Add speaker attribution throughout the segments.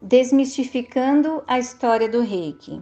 Speaker 1: Desmistificando a história do Reiki.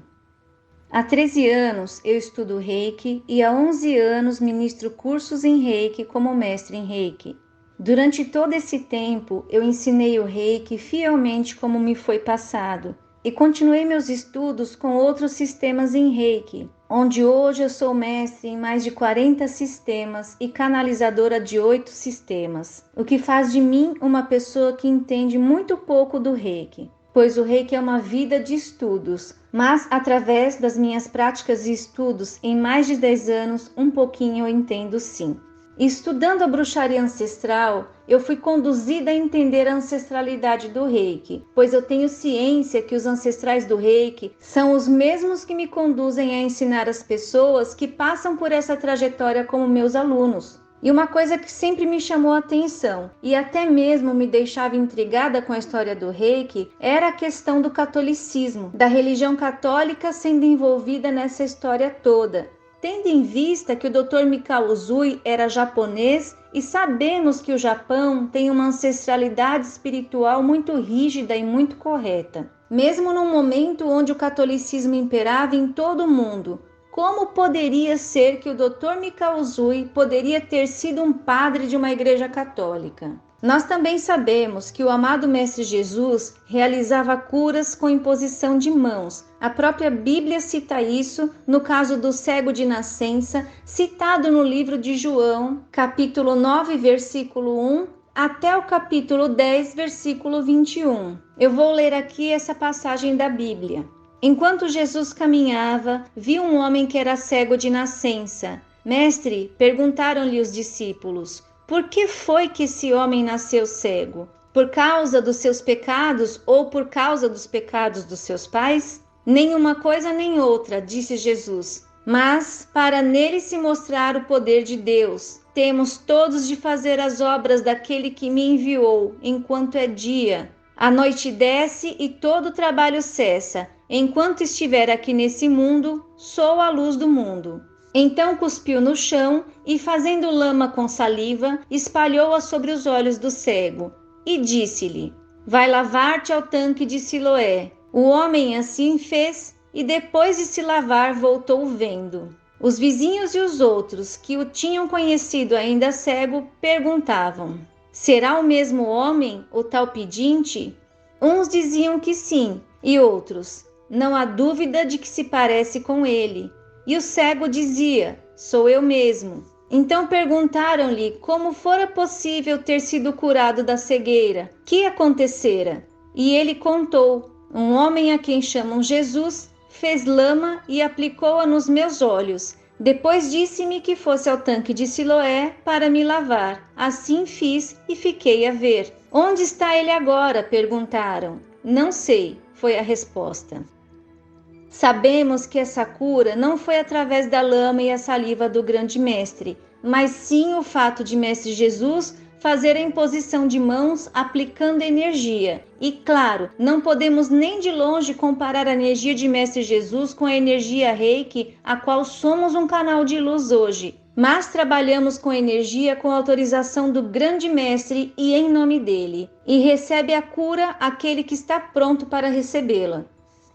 Speaker 1: Há 13 anos eu estudo Reiki e há 11 anos ministro cursos em Reiki como mestre em Reiki. Durante todo esse tempo eu ensinei o Reiki fielmente como me foi passado e continuei meus estudos com outros sistemas em Reiki, onde hoje eu sou mestre em mais de 40 sistemas e canalizadora de 8 sistemas, o que faz de mim uma pessoa que entende muito pouco do Reiki. Pois o Reiki é uma vida de estudos, mas através das minhas práticas e estudos em mais de 10 anos, um pouquinho eu entendo sim. Estudando a bruxaria ancestral, eu fui conduzida a entender a ancestralidade do Reiki, pois eu tenho ciência que os ancestrais do Reiki são os mesmos que me conduzem a ensinar as pessoas que passam por essa trajetória como meus alunos. E uma coisa que sempre me chamou a atenção e até mesmo me deixava intrigada com a história do Reiki era a questão do catolicismo, da religião católica sendo envolvida nessa história toda. Tendo em vista que o Dr. Mikao Usui era japonês e sabemos que o Japão tem uma ancestralidade espiritual muito rígida e muito correta, mesmo num momento onde o catolicismo imperava em todo o mundo. Como poderia ser que o Dr. Mikao Usui poderia ter sido um padre de uma igreja católica? Nós também sabemos que o amado Mestre Jesus realizava curas com imposição de mãos. A própria Bíblia cita isso no caso do cego de nascença, citado no livro de João, capítulo 9, versículo 1, até o capítulo 10, versículo 21. Eu vou ler aqui essa passagem da Bíblia. Enquanto Jesus caminhava, viu um homem que era cego de nascença. Mestre, perguntaram-lhe os discípulos, por que foi que esse homem nasceu cego? Por causa dos seus pecados ou por causa dos pecados dos seus pais? Nenhuma coisa nem outra, disse Jesus, mas para nele se mostrar o poder de Deus. Temos todos de fazer as obras daquele que me enviou, enquanto é dia. A noite desce e todo o trabalho cessa. Enquanto estiver aqui nesse mundo, sou a luz do mundo. Então cuspiu no chão e, fazendo lama com saliva, espalhou-a sobre os olhos do cego. E disse-lhe, vai lavar-te ao tanque de Siloé. O homem assim fez e depois de se lavar voltou vendo. Os vizinhos e os outros, que o tinham conhecido ainda cego, perguntavam, será o mesmo homem, o tal pedinte? Uns diziam que sim, e outros, não há dúvida de que se parece com ele. E o cego dizia, sou eu mesmo. Então perguntaram-lhe como fora possível ter sido curado da cegueira, que acontecera. E ele contou, um homem a quem chamam Jesus, fez lama e aplicou-a nos meus olhos. Depois disse-me que fosse ao tanque de Siloé para me lavar. Assim fiz e fiquei a ver. Onde está ele agora? Perguntaram. Não sei, foi a resposta. Sabemos que essa cura não foi através da lama e a saliva do grande mestre, mas sim o fato de Mestre Jesus fazer a imposição de mãos aplicando energia. E claro, não podemos nem de longe comparar a energia de Mestre Jesus com a energia Reiki, a qual somos um canal de luz hoje. Mas trabalhamos com energia com autorização do grande mestre e em nome dele. E recebe a cura aquele que está pronto para recebê-la.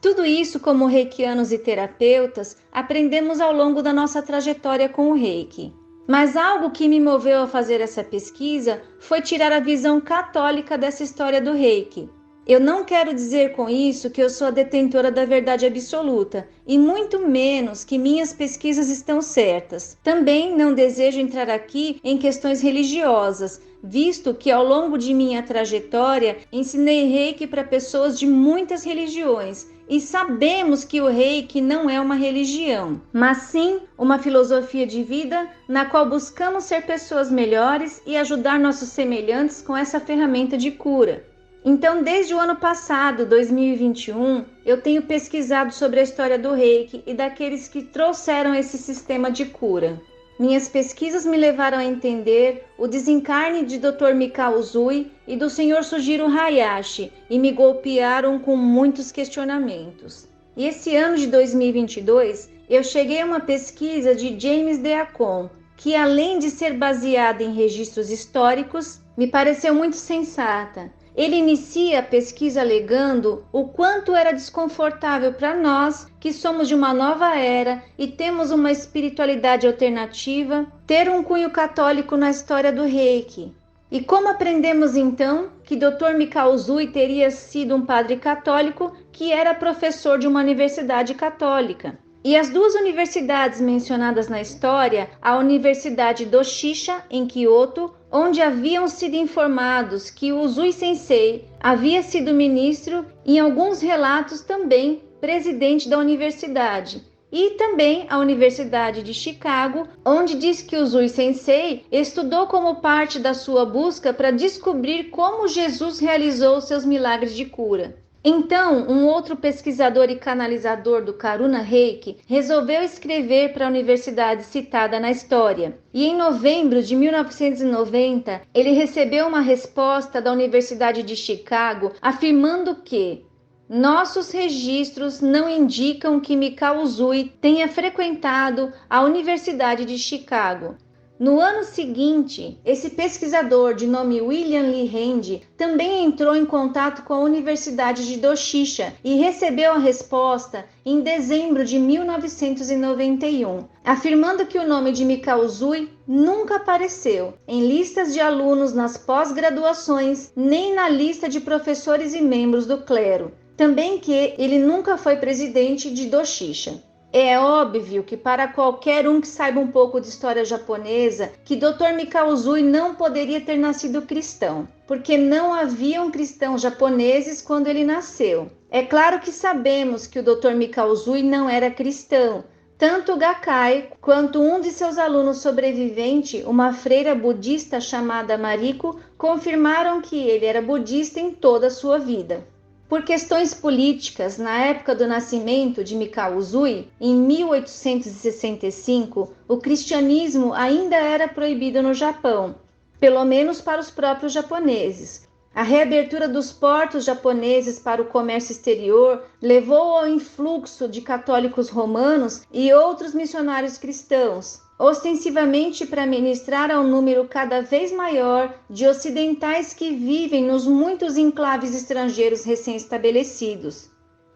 Speaker 1: Tudo isso, como reikianos e terapeutas, aprendemos ao longo da nossa trajetória com o Reiki. Mas algo que me moveu a fazer essa pesquisa foi tirar a visão católica dessa história do Reiki. Eu não quero dizer com isso que eu sou a detentora da verdade absoluta, e muito menos que minhas pesquisas estão certas. Também não desejo entrar aqui em questões religiosas, visto que ao longo de minha trajetória ensinei Reiki para pessoas de muitas religiões, e sabemos que o Reiki não é uma religião, mas sim uma filosofia de vida na qual buscamos ser pessoas melhores e ajudar nossos semelhantes com essa ferramenta de cura. Então, desde o ano passado, 2021, eu tenho pesquisado sobre a história do Reiki e daqueles que trouxeram esse sistema de cura. Minhas pesquisas me levaram a entender o desencarne de Dr. Mikao Usui e do Sr. Sujiro Hayashi e me golpearam com muitos questionamentos. E esse ano de 2022, eu cheguei a uma pesquisa de James Deacon, que além de ser baseada em registros históricos, me pareceu muito sensata. ele inicia a pesquisa alegando o quanto era desconfortável para nós, que somos de uma nova era e temos uma espiritualidade alternativa, ter um cunho católico na história do Reiki. E como aprendemos então que Dr. Mikao Usui teria sido um padre católico que era professor de uma universidade católica? E as duas universidades mencionadas na história, a Universidade Doshisha, em Kyoto, onde haviam sido informados que o Usui Sensei havia sido ministro, e em alguns relatos também presidente da universidade, e também a Universidade de Chicago, onde diz que o Usui Sensei estudou como parte da sua busca para descobrir como Jesus realizou seus milagres de cura. Então, um outro pesquisador e canalizador do Karuna Reiki resolveu escrever para a universidade citada na história. E em novembro de 1990, ele recebeu uma resposta da Universidade de Chicago afirmando que nossos registros não indicam que Mikao Usui tenha frequentado a Universidade de Chicago. No ano seguinte, esse pesquisador de nome William Lee Hand também entrou em contato com a Universidade de Doshisha e recebeu a resposta em dezembro de 1991, afirmando que o nome de Mikao Usui nunca apareceu em listas de alunos nas pós-graduações, nem na lista de professores e membros do clero. Também que ele nunca foi presidente de Doshisha. É óbvio que para qualquer um que saiba um pouco de história japonesa, que Dr. Mikao Usui não poderia ter nascido cristão, porque não haviam cristãos japoneses quando ele nasceu. É claro que sabemos que o Dr. Mikao Usui não era cristão. Tanto Gakkai quanto um de seus alunos sobrevivente, uma freira budista chamada Mariko, confirmaram que ele era budista em toda a sua vida. Por questões políticas, na época do nascimento de Mikao Usui, em 1865, o cristianismo ainda era proibido no Japão, pelo menos para os próprios japoneses. A reabertura dos portos japoneses para o comércio exterior levou ao influxo de católicos romanos e outros missionários cristãos, ostensivamente para ministrar a um número cada vez maior de ocidentais que vivem nos muitos enclaves estrangeiros recém-estabelecidos.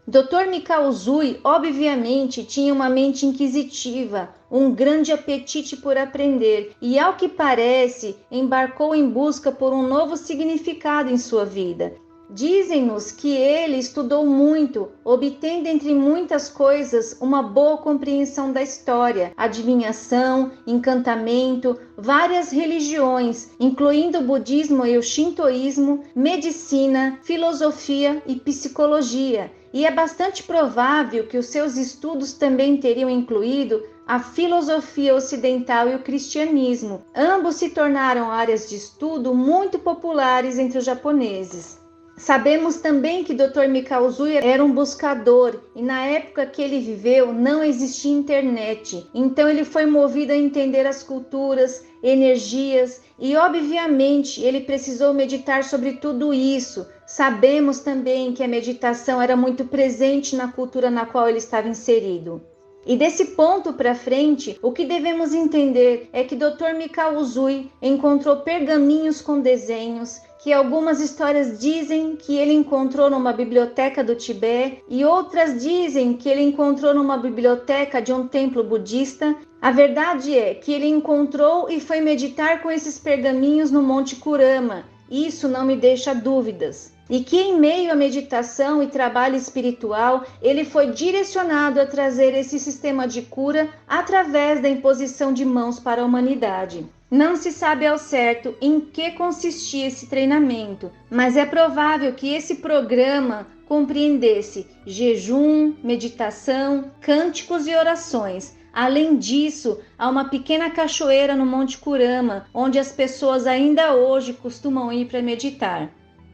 Speaker 1: Dr. Mikao Usui, obviamente, tinha uma mente inquisitiva, um grande apetite por aprender e, ao que parece, embarcou em busca por um novo significado em sua vida. Dizem-nos que ele estudou muito, obtendo entre muitas coisas uma boa compreensão da história, adivinhação, encantamento, várias religiões, incluindo o budismo e o shintoísmo, medicina, filosofia e psicologia. E é bastante provável que os seus estudos também teriam incluído a filosofia ocidental e o cristianismo. Ambos se tornaram áreas de estudo muito populares entre os japoneses. Sabemos também que Dr. Mikao Usui era um buscador e na época que ele viveu não existia internet, então ele foi movido a entender as culturas, energias e obviamente ele precisou meditar sobre tudo isso. Sabemos também que a meditação era muito presente na cultura na qual ele estava inserido. E desse ponto para frente, o que devemos entender é que Dr. Mikao Usui encontrou pergaminhos com desenhos, que algumas histórias dizem que ele encontrou numa biblioteca do Tibete e outras dizem que ele encontrou numa biblioteca de um templo budista. A verdade é que ele encontrou e foi meditar com esses pergaminhos no Monte Kurama. Isso não me deixa dúvidas. E que em meio à meditação e trabalho espiritual, ele foi direcionado a trazer esse sistema de cura através da imposição de mãos para a humanidade. Não se sabe ao certo em que consistia esse treinamento, mas é provável que esse programa compreendesse jejum, meditação, cânticos e orações. Além disso, há uma pequena cachoeira no Monte Kurama, onde as pessoas ainda hoje costumam ir para meditar.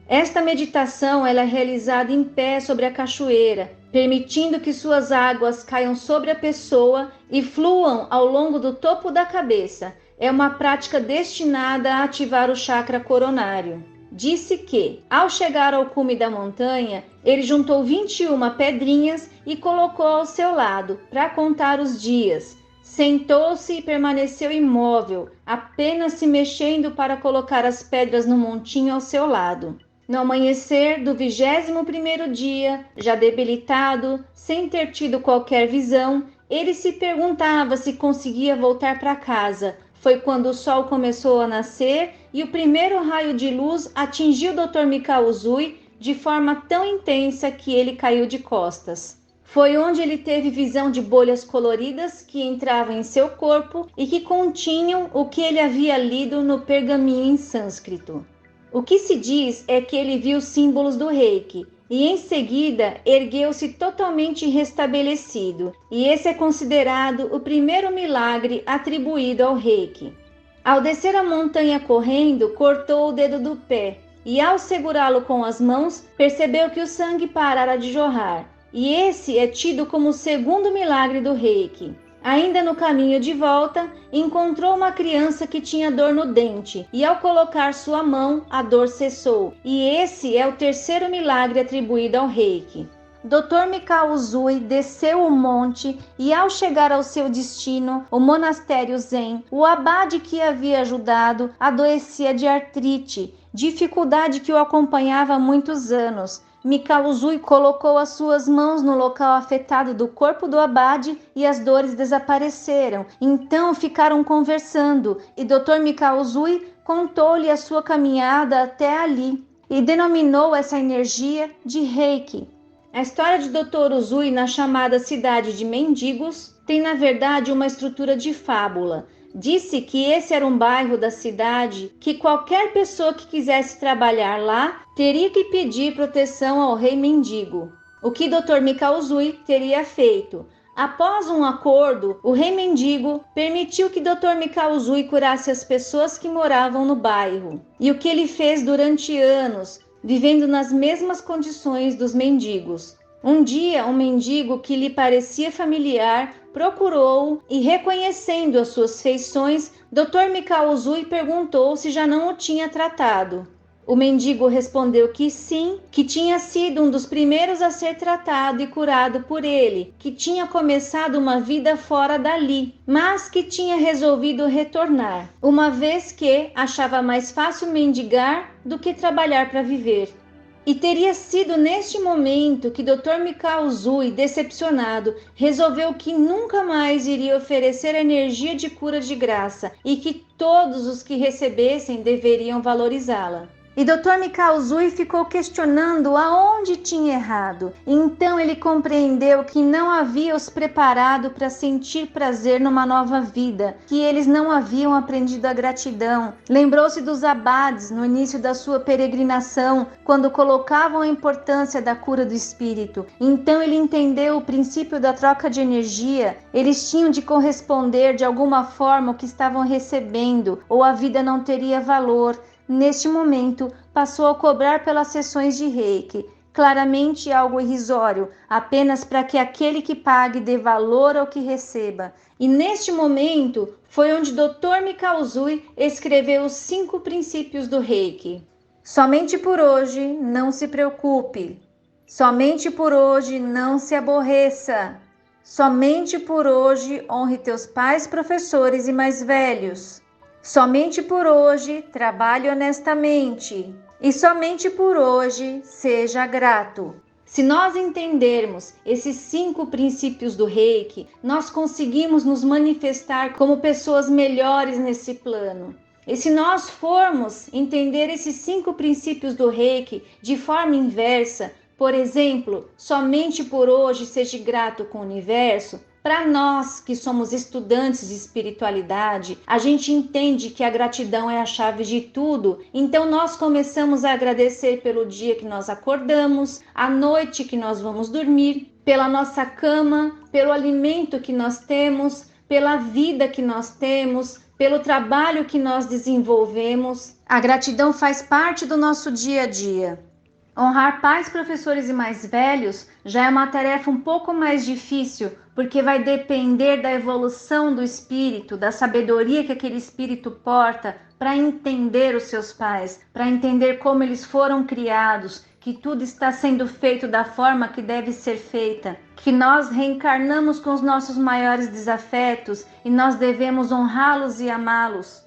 Speaker 1: Esta meditação ela é realizada em pé sobre a cachoeira, permitindo que suas águas caiam sobre a pessoa e fluam ao longo do topo da cabeça. É uma prática destinada a ativar o chakra coronário. Disse que, ao chegar ao cume da montanha, ele juntou 21 pedrinhas e colocou ao seu lado para contar os dias. Sentou-se e permaneceu imóvel, apenas se mexendo para colocar as pedras no montinho ao seu lado. No amanhecer do 21º dia, já debilitado, sem ter tido qualquer visão, ele se perguntava se conseguia voltar para casa. Foi quando o sol começou a nascer e o primeiro raio de luz atingiu o Dr. Mikao Uzui de forma tão intensa que ele caiu de costas. Foi onde ele teve visão de bolhas coloridas que entravam em seu corpo e que continham o que ele havia lido no pergaminho em sânscrito. O que se diz é que ele viu símbolos do reiki e em seguida ergueu-se totalmente restabelecido, e esse é considerado o primeiro milagre atribuído ao reiki. Ao descer a montanha correndo, cortou o dedo do pé e ao segurá-lo com as mãos, percebeu que o sangue parara de jorrar. E esse é tido como o segundo milagre do reiki. Ainda no caminho de volta, encontrou uma criança que tinha dor no dente e ao colocar sua mão, a dor cessou. E esse é o terceiro milagre atribuído ao reiki. Dr. Mikao Uzui desceu o monte e ao chegar ao seu destino, o monastério Zen, o abade que havia ajudado adoecia de artrite, dificuldade que o acompanhava há muitos anos. Mikao Uzui colocou as suas mãos no local afetado do corpo do abade e as dores desapareceram. Então ficaram conversando e Dr. Mikao Uzui contou-lhe a sua caminhada até ali e denominou essa energia de Reiki. A história de Dr. Uzui na chamada cidade de mendigos tem na verdade uma estrutura de fábula. Disse que esse era um bairro da cidade que qualquer pessoa que quisesse trabalhar lá teria que pedir proteção ao rei mendigo. O que Dr. Mikao Uzui teria feito? Após um acordo, o rei mendigo permitiu que Dr. Mikao Uzui curasse as pessoas que moravam no bairro. E o que ele fez durante anos, vivendo nas mesmas condições dos mendigos. Um dia, um mendigo que lhe parecia familiar procurou-o e, reconhecendo as suas feições, Dr. Mikao Uzui perguntou se já não o tinha tratado. O mendigo respondeu que sim, que tinha sido um dos primeiros a ser tratado e curado por ele, que tinha começado uma vida fora dali, mas que tinha resolvido retornar, uma vez que achava mais fácil mendigar do que trabalhar para viver. E teria sido neste momento que Dr. Mikao Uzui, decepcionado, resolveu que nunca mais iria oferecer energia de cura de graça e que todos os que recebessem deveriam valorizá-la. E Dr. Mikao Uzui ficou questionando aonde tinha errado. Então ele compreendeu que não havia os preparado para sentir prazer numa nova vida, que eles não haviam aprendido a gratidão. Lembrou-se dos abades no início da sua peregrinação, quando colocavam a importância da cura do espírito. Então ele entendeu o princípio da troca de energia. Eles tinham de corresponder de alguma forma o que estavam recebendo, ou a vida não teria valor. Neste momento, passou a cobrar pelas sessões de reiki, claramente algo irrisório, apenas para que aquele que pague dê valor ao que receba. E neste momento, foi onde Dr. Mikao Uzui escreveu os 5 princípios do reiki. Somente por hoje, não se preocupe. Somente por hoje, não se aborreça. Somente por hoje, honre teus pais, professores e mais velhos. Somente por hoje, trabalhe honestamente. E somente por hoje, seja grato. Se nós entendermos esses 5 princípios do reiki, nós conseguimos nos manifestar como pessoas melhores nesse plano. E se nós formos entender esses 5 princípios do reiki de forma inversa, por exemplo, somente por hoje seja grato com o universo, para nós que somos estudantes de espiritualidade, a gente entende que a gratidão é a chave de tudo. Então nós começamos a agradecer pelo dia que nós acordamos, a noite que nós vamos dormir, pela nossa cama, pelo alimento que nós temos, pela vida que nós temos, pelo trabalho que nós desenvolvemos. A gratidão faz parte do nosso dia a dia. Honrar pais, professores e mais velhos já é uma tarefa um pouco mais difícil, porque vai depender da evolução do espírito, da sabedoria que aquele espírito porta para entender os seus pais, para entender como eles foram criados, que tudo está sendo feito da forma que deve ser feita, que nós reencarnamos com os nossos maiores desafetos e nós devemos honrá-los e amá-los.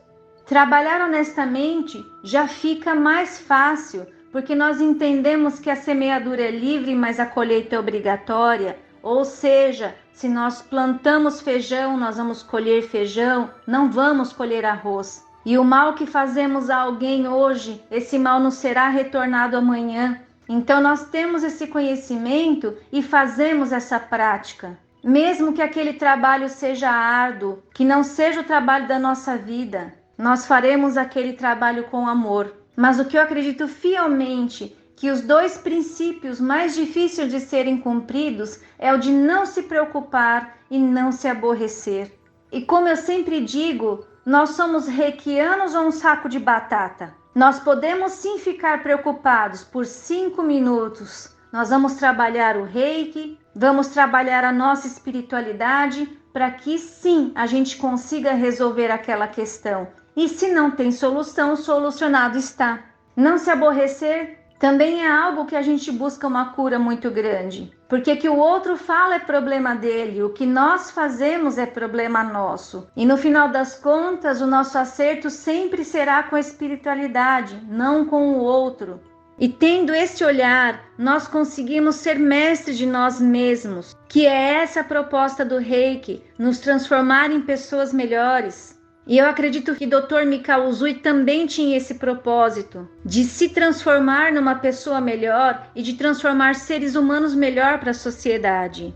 Speaker 1: Trabalhar honestamente já fica mais fácil, porque nós entendemos que a semeadura é livre, mas a colheita é obrigatória. Ou seja, se nós plantamos feijão, nós vamos colher feijão, não vamos colher arroz. E o mal que fazemos a alguém hoje, esse mal não será retornado amanhã. Então nós temos esse conhecimento e fazemos essa prática. Mesmo que aquele trabalho seja árduo, que não seja o trabalho da nossa vida, nós faremos aquele trabalho com amor. Mas o que eu acredito fielmente, que os dois princípios mais difíceis de serem cumpridos é o de não se preocupar e não se aborrecer. E como eu sempre digo, nós somos reikianos ou um saco de batata? Nós podemos sim ficar preocupados por 5 minutos. Nós vamos trabalhar o reiki, vamos trabalhar a nossa espiritualidade para que sim a gente consiga resolver aquela questão. E se não tem solução, solucionado está. Não se aborrecer também é algo que a gente busca uma cura muito grande. Porque que o outro fala é problema dele, o que nós fazemos é problema nosso. E no final das contas, o nosso acerto sempre será com a espiritualidade, não com o outro. E tendo esse olhar, nós conseguimos ser mestres de nós mesmos, que é essa a proposta do Reiki, nos transformar em pessoas melhores. E eu acredito que Dr. Mikao Usui também tinha esse propósito, de se transformar numa pessoa melhor e de transformar seres humanos melhor para a sociedade.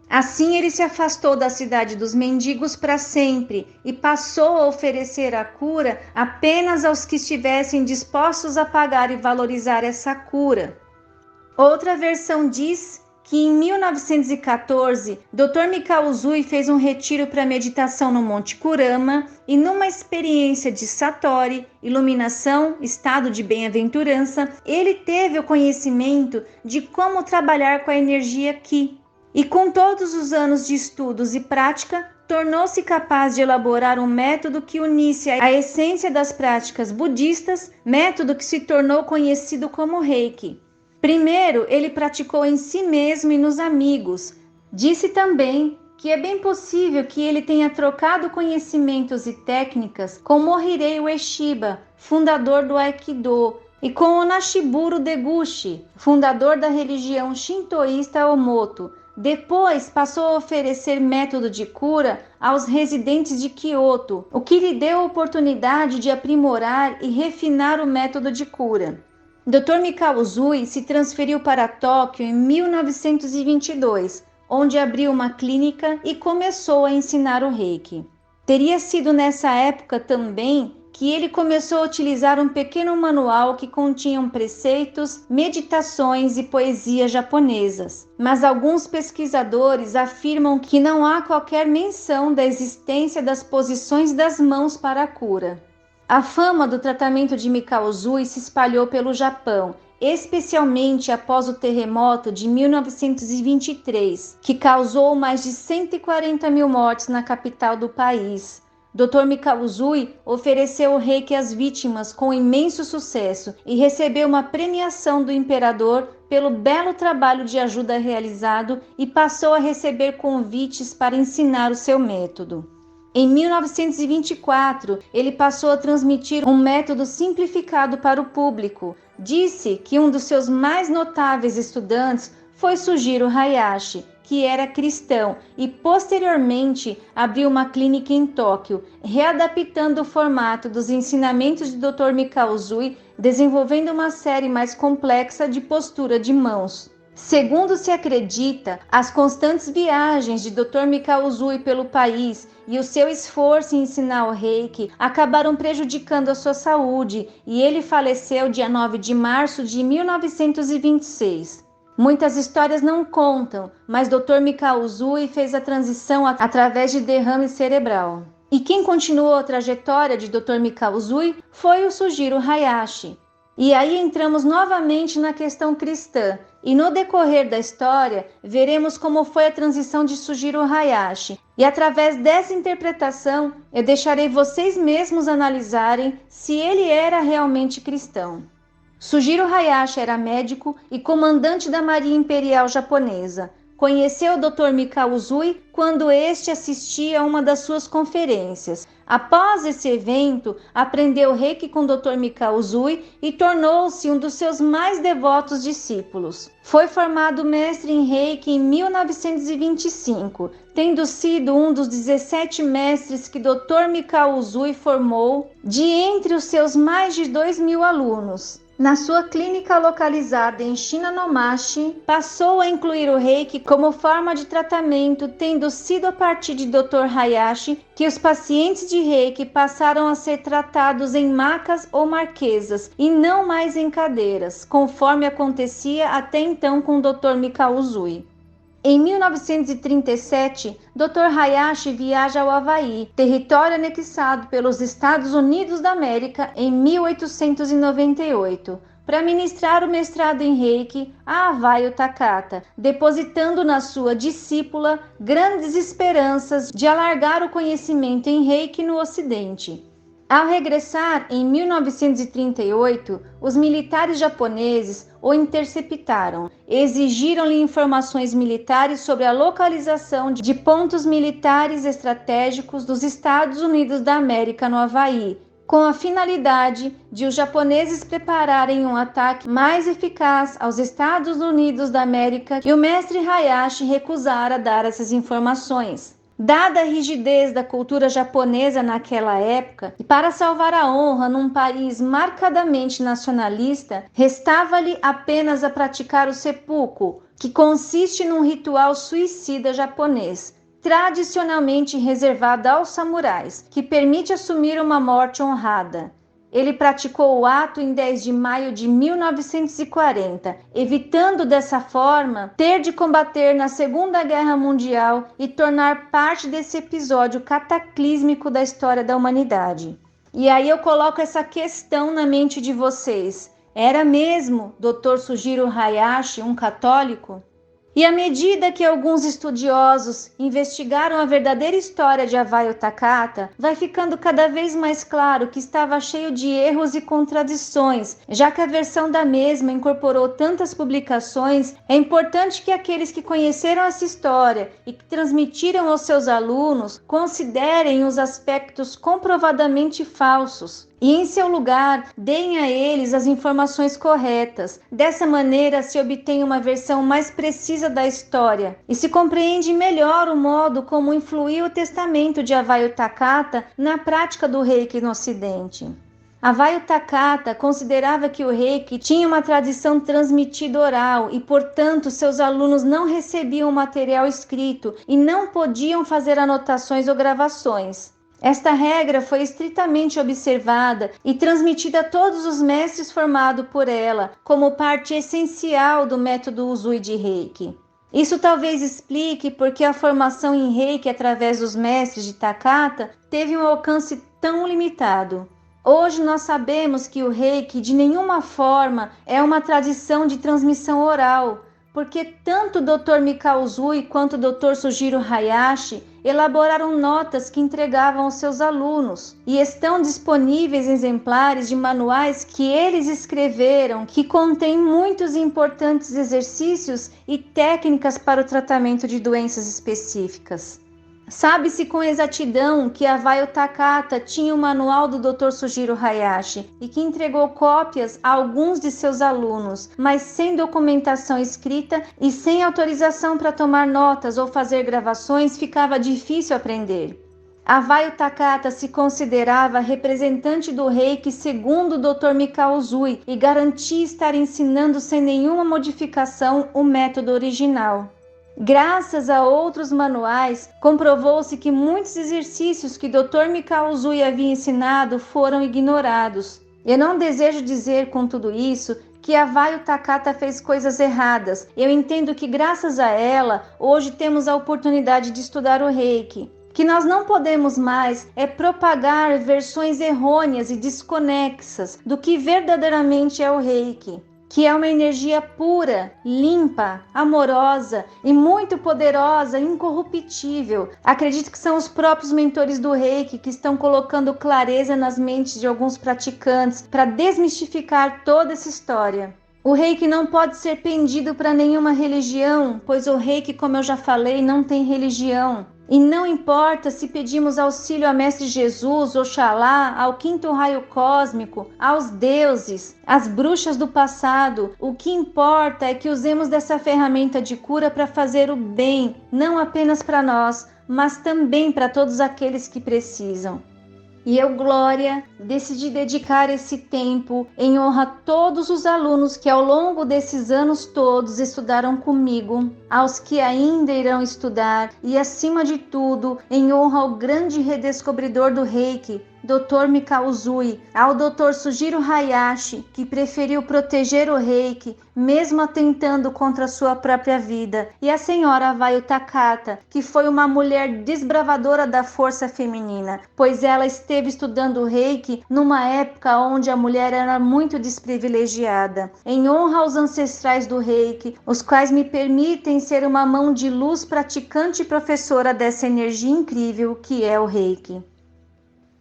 Speaker 1: Assim ele se afastou da cidade dos mendigos para sempre e passou a oferecer a cura apenas aos que estivessem dispostos a pagar e valorizar essa cura. Outra versão diz que em 1914, Dr. Mikao Usui fez um retiro para meditação no Monte Kurama e numa experiência de Satori, iluminação, estado de bem-aventurança, ele teve o conhecimento de como trabalhar com a energia Ki. E com todos os anos de estudos e prática, tornou-se capaz de elaborar um método que unisse a essência das práticas budistas, método que se tornou conhecido como Reiki. Primeiro, ele praticou em si mesmo e nos amigos. Disse também que é bem possível que ele tenha trocado conhecimentos e técnicas com Morihei Ueshiba, fundador do Aikido, e com Onashiburo Deguchi, fundador da religião shintoísta Omoto. Depois passou a oferecer método de cura aos residentes de Kyoto, o que lhe deu a oportunidade de aprimorar e refinar o método de cura. Dr. Mikao Usui se transferiu para Tóquio em 1922, onde abriu uma clínica e começou a ensinar o Reiki. Teria sido nessa época também que ele começou a utilizar um pequeno manual que continha preceitos, meditações e poesias japonesas. Mas alguns pesquisadores afirmam que não há qualquer menção da existência das posições das mãos para a cura. A fama do tratamento de Mikao Usui se espalhou pelo Japão, especialmente após o terremoto de 1923, que causou mais de 140 mil mortes na capital do país. Dr. Mikao Usui ofereceu o Reiki às vítimas com imenso sucesso e recebeu uma premiação do imperador pelo belo trabalho de ajuda realizado e passou a receber convites para ensinar o seu método. Em 1924, ele passou a transmitir um método simplificado para o público. Disse que um dos seus mais notáveis estudantes foi Sujiro Hayashi, que era cristão, e posteriormente abriu uma clínica em Tóquio, readaptando o formato dos ensinamentos de Dr. Mikao Usui, desenvolvendo uma série mais complexa de postura de mãos. Segundo se acredita, as constantes viagens de Dr. Mikao Usui pelo país e o seu esforço em ensinar o Reiki acabaram prejudicando a sua saúde e ele faleceu dia 9 de março de 1926. Muitas histórias não contam, mas Dr. Mikao Usui fez a transição através de derrame cerebral. E quem continuou a trajetória de Dr. Mikao Usui foi o Sujiro Hayashi. E aí entramos novamente na questão cristã, e no decorrer da história veremos como foi a transição de Sujiro Hayashi. E através dessa interpretação eu deixarei vocês mesmos analisarem se ele era realmente cristão. Sujiro Hayashi era médico e comandante da Marinha Imperial Japonesa. conheceu o Dr. Mikao Usui quando este assistia a uma das suas conferências. Após esse evento, aprendeu Reiki com o Dr. Mikao Usui e tornou-se um dos seus mais devotos discípulos. Foi formado mestre em Reiki em 1925, tendo sido um dos 17 mestres que Dr. Mikao Usui formou de entre os seus mais de 2.000 alunos. Na sua clínica localizada em Shinanomachi, passou a incluir o Reiki como forma de tratamento, tendo sido a partir de Dr. Hayashi que os pacientes de Reiki passaram a ser tratados em macas ou marquesas e não mais em cadeiras, conforme acontecia até então com o Dr. Mikao Usui. Em 1937, Dr. Hayashi viaja ao Havaí, território anexado pelos Estados Unidos da América, em 1898, para ministrar o mestrado em Reiki a Avaio Takata, depositando na sua discípula grandes esperanças de alargar o conhecimento em Reiki no Ocidente. Ao regressar em 1938, os militares japoneses o interceptaram, exigiram-lhe informações militares sobre a localização de pontos militares estratégicos dos Estados Unidos da América no Havaí, com a finalidade de os japoneses prepararem um ataque mais eficaz aos Estados Unidos da América, e o mestre Hayashi recusara dar essas informações. Dada a rigidez da cultura japonesa naquela época, e para salvar a honra num país marcadamente nacionalista, restava-lhe apenas a praticar o seppuku, que consiste num ritual suicida japonês, tradicionalmente reservado aos samurais, que permite assumir uma morte honrada. Ele praticou o ato em 10 de maio de 1940, evitando dessa forma ter de combater na Segunda Guerra Mundial e tornar parte desse episódio cataclísmico da história da humanidade. E aí eu coloco essa questão na mente de vocês. Era mesmo Dr. Sujiro Hayashi um católico? E à medida que alguns estudiosos investigaram a verdadeira história de Avaio Takata, vai ficando cada vez mais claro que estava cheio de erros e contradições. Já que a versão da mesma incorporou tantas publicações, é importante que aqueles que conheceram essa história e que transmitiram aos seus alunos considerem os aspectos comprovadamente falsos e, em seu lugar, deem a eles as informações corretas. Dessa maneira, se obtém uma versão mais precisa da história e se compreende melhor o modo como influiu o testamento de Avaio Takata na prática do Reiki no Ocidente. Avaio Takata considerava que o Reiki tinha uma tradição transmitida oral e, portanto, seus alunos não recebiam material escrito e não podiam fazer anotações ou gravações. Esta regra foi estritamente observada e transmitida a todos os mestres formados por ela, como parte essencial do método Usui de Reiki. Isso talvez explique porque a formação em Reiki através dos mestres de Takata teve um alcance tão limitado. Hoje nós sabemos que o Reiki de nenhuma forma é uma tradição de transmissão oral, porque tanto o Dr. Mikao Usui quanto o Dr. Sujiro Hayashi elaboraram notas que entregavam aos seus alunos e estão disponíveis exemplares de manuais que eles escreveram que contêm muitos importantes exercícios e técnicas para o tratamento de doenças específicas. Sabe-se com exatidão que Avaio Takata tinha o manual do Dr. Sujiro Hayashi e que entregou cópias a alguns de seus alunos, mas sem documentação escrita e sem autorização para tomar notas ou fazer gravações, ficava difícil aprender. Avaio Takata se considerava representante do Reiki segundo o Dr. Mikao Usui e garantia estar ensinando sem nenhuma modificação o método original. Graças a outros manuais, comprovou-se que muitos exercícios que Dr. Mikao Usui havia ensinado foram ignorados. Eu não desejo dizer com tudo isso que Avaio Takata fez coisas erradas. Eu entendo que graças a ela, hoje temos a oportunidade de estudar o Reiki. Que nós não podemos mais é propagar versões errôneas e desconexas do que verdadeiramente é o Reiki, que é uma energia pura, limpa, amorosa e muito poderosa, incorruptível. Acredito que são os próprios mentores do Reiki que estão colocando clareza nas mentes de alguns praticantes para desmistificar toda essa história. O reiki não pode ser pendido para nenhuma religião, pois o reiki, como eu já falei, não tem religião. E não importa se pedimos auxílio a Mestre Jesus, Oxalá, ao quinto raio cósmico, aos deuses, às bruxas do passado, o que importa é que usemos dessa ferramenta de cura para fazer o bem, não apenas para nós, mas também para todos aqueles que precisam. E eu, Glória, decidi dedicar esse tempo em honra a todos os alunos que ao longo desses anos todos estudaram comigo, aos que ainda irão estudar e, acima de tudo, em honra ao grande redescobridor do Reiki, Dr. Mikao Usui, ao Dr. Sujiro Hayashi, que preferiu proteger o Reiki, mesmo atentando contra sua própria vida, e a senhora Vaio Takata, que foi uma mulher desbravadora da força feminina, pois ela esteve estudando o Reiki numa época onde a mulher era muito desprivilegiada. Em honra aos ancestrais do Reiki, os quais me permitem ser uma mão de luz praticante e professora dessa energia incrível que é o Reiki.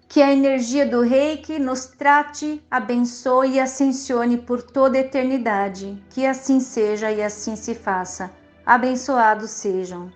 Speaker 1: Que a energia do Reiki nos trate, abençoe e ascensione por toda a eternidade. Que assim seja e assim se faça. Abençoados sejam.